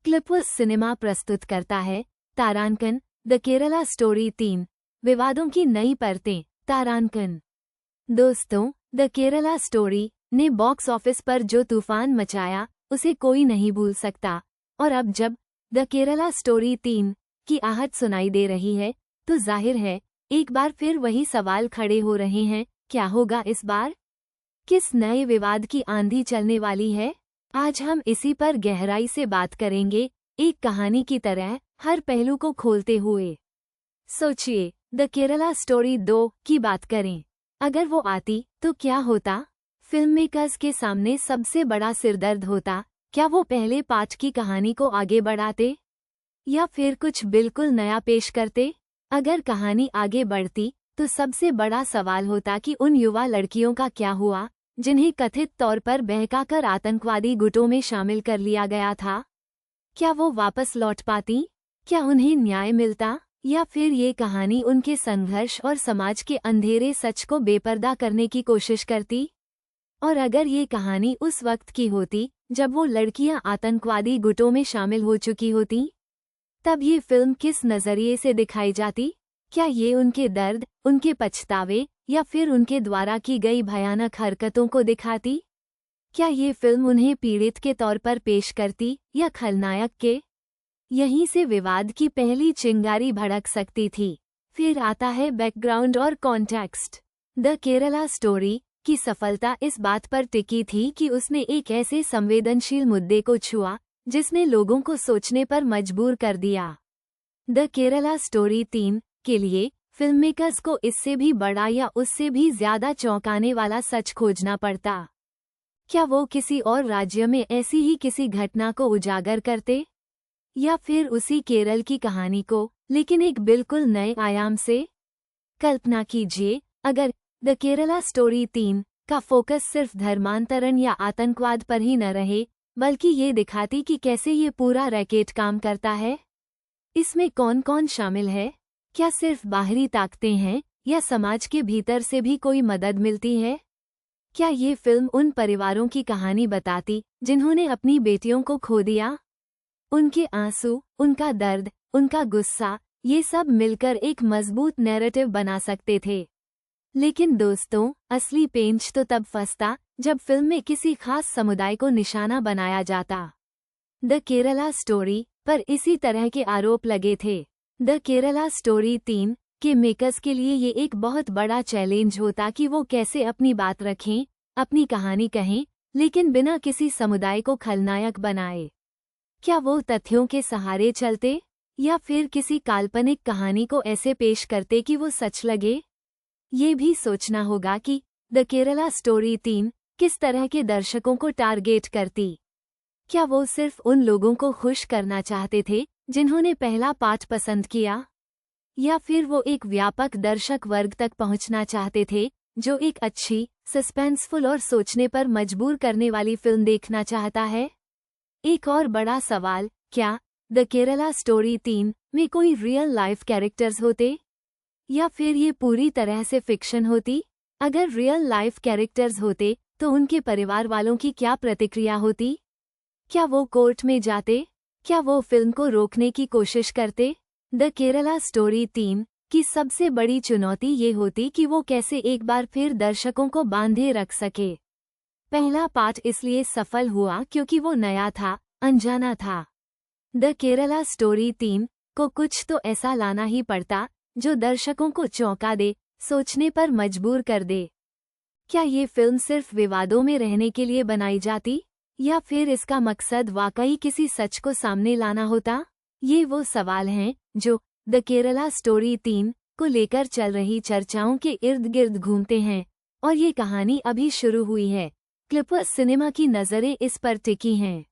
क्लिपवर्स cinema प्रस्तुत करता है तारांकन द केरला स्टोरी 3 विवादों की नई परतें। तारांकन। दोस्तों, द केरला स्टोरी ने बॉक्स ऑफिस पर जो तूफान मचाया उसे कोई नहीं भूल सकता। और अब जब द केरला स्टोरी 3 की आहट सुनाई दे रही है तो जाहिर है एक बार फिर वही सवाल खड़े हो रहे हैं, क्या होगा इस बार? किस नए विवाद की आंधी चलने वाली है? आज हम इसी पर गहराई से बात करेंगे, एक कहानी की तरह हर पहलू को खोलते हुए। सोचिए, द केरला स्टोरी 2 की बात करें। अगर वो आती तो क्या होता? फिल्म मेकर्स के सामने सबसे बड़ा सिरदर्द होता। क्या वो पहले पार्ट की कहानी को आगे बढ़ाते या फिर कुछ बिल्कुल नया पेश करते? अगर कहानी आगे बढ़ती तो सबसे बड़ा सवाल होता कि उन युवा लड़कियों का क्या हुआ जिन्हें कथित तौर पर बहकाकर आतंकवादी गुटों में शामिल कर लिया गया था। क्या वो वापस लौट पाती? क्या उन्हें न्याय मिलता? या फिर ये कहानी उनके संघर्ष और समाज के अंधेरे सच को बेपर्दा करने की कोशिश करती? और अगर ये कहानी उस वक्त की होती जब वो लड़कियां आतंकवादी गुटों में शामिल हो चुकी होती, तब ये फिल्म किस नजरिए से दिखाई जाती? क्या ये उनके दर्द, उनके पछतावे या फिर उनके द्वारा की गई भयानक हरकतों को दिखाती? क्या ये फिल्म उन्हें पीड़ित के तौर पर पेश करती या खलनायक के? यहीं से विवाद की पहली चिंगारी भड़क सकती थी। फिर आता है बैकग्राउंड और कॉन्टेक्स्ट। द केरला स्टोरी की सफलता इस बात पर टिकी थी कि उसने एक ऐसे संवेदनशील मुद्दे को छुआ जिसने लोगों को सोचने पर मजबूर कर दिया। द केरला स्टोरी 3 के लिए फिल्ममेकर्स को इससे भी बड़ा या उससे भी ज्यादा चौंकाने वाला सच खोजना पड़ता। क्या वो किसी और राज्य में ऐसी ही किसी घटना को उजागर करते, या फिर उसी केरल की कहानी को लेकिन एक बिल्कुल नए आयाम से? कल्पना कीजिए, अगर द केरला स्टोरी 3 का फोकस सिर्फ धर्मांतरण या आतंकवाद पर ही न रहे बल्कि ये दिखाती कि कैसे ये पूरा रैकेट काम करता है। इसमें कौन कौन शामिल है? क्या सिर्फ बाहरी ताकतें हैं या समाज के भीतर से भी कोई मदद मिलती है? क्या ये फिल्म उन परिवारों की कहानी बताती जिन्होंने अपनी बेटियों को खो दिया? उनके आंसू, उनका दर्द, उनका गुस्सा, ये सब मिलकर एक मजबूत नैरेटिव बना सकते थे। लेकिन दोस्तों, असली पेंच तो तब फंसता जब फिल्म में किसी खास समुदाय को निशाना बनाया जाता। द केरला स्टोरी पर इसी तरह के आरोप लगे थे। द केरला स्टोरी 3 के मेकर्स के लिए ये एक बहुत बड़ा चैलेंज होता कि वो कैसे अपनी बात रखें, अपनी कहानी कहें, लेकिन बिना किसी समुदाय को खलनायक बनाए। क्या वो तथ्यों के सहारे चलते या फिर किसी काल्पनिक कहानी को ऐसे पेश करते कि वो सच लगे? ये भी सोचना होगा कि द केरला स्टोरी 3 किस तरह के दर्शकों को टारगेट करती। क्या वो सिर्फ उन लोगों को खुश करना चाहते थे जिन्होंने पहला पार्ट पसंद किया, या फिर वो एक व्यापक दर्शक वर्ग तक पहुंचना चाहते थे जो एक अच्छी, सस्पेंसफुल और सोचने पर मजबूर करने वाली फिल्म देखना चाहता है? एक और बड़ा सवाल, क्या द केरला स्टोरी 3 में कोई रियल लाइफ कैरेक्टर्स होते या फिर ये पूरी तरह से फिक्शन होती? अगर रियल लाइफ कैरेक्टर्स होते तो उनके परिवार वालों की क्या प्रतिक्रिया होती? क्या वो कोर्ट में जाते? क्या वो फिल्म को रोकने की कोशिश करते? द केरला स्टोरी 3 की सबसे बड़ी चुनौती ये होती कि वो कैसे एक बार फिर दर्शकों को बांधे रख सके। पहला पार्ट इसलिए सफल हुआ क्योंकि वो नया था, अनजाना था। द केरला स्टोरी 3 को कुछ तो ऐसा लाना ही पड़ता जो दर्शकों को चौंका दे, सोचने पर मजबूर कर दे। क्या ये फिल्म सिर्फ विवादों में रहने के लिए बनाई जाती, या फिर इसका मकसद वाकई किसी सच को सामने लाना होता? ये वो सवाल हैं जो द केरला स्टोरी 3 को लेकर चल रही चर्चाओं के इर्द गिर्द घूमते हैं, और ये कहानी अभी शुरू हुई है। क्लिपवर्स सिनेमा की नज़रें इस पर टिकी हैं।